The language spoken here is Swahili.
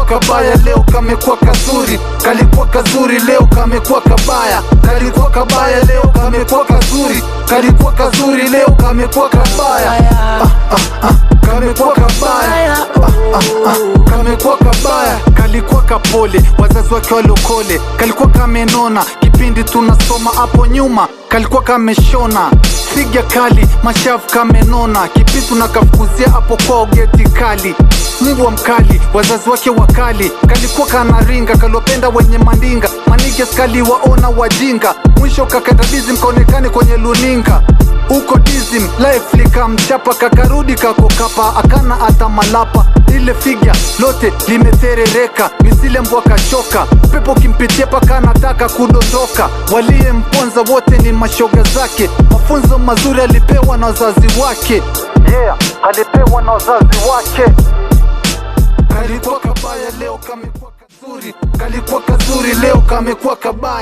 kabaya leo kamekuwa kazuri, kalikuwa kazuri leo kamekuwa kabaya, kalikuwa kabaya leo kamekuwa kazuri, kalikuwa kazuri leo kamekuwa kabaya, kamekuwa kabaya, kamekuwa kabaya. Kalikuwa kapole, wazazi wake walokole, kalikuwa kamenona, kipindi tunasoma hapo nyuma, kalikuwa kameshona, figa kali, mashavu kamenona, kipindi tunakafukuzia hapo kwa geti kali, mbwa mkali, wazazi wake wakali, kalikuwa kanaringa, kalopenda wenye mandinga, manige skali waona wajinga, mwisho kakenda dizim kaonekane kwenye luninga, uko dizim, life likamchapa, kakarudi kakokapa, akana ata malapa, ile figa lote limeterereka, misile mbwa kachoka, pepo kimpitia paka anataka kudondoka, walie mponza wote ni mashoga zake, mafunzo mazuri alipewa na wazazi wake, alipewa na wazazi wake. Kalikuwa kabaya leo kamekuwa kazuri, kalikuwa kazuri leo kamekuwa kabaya.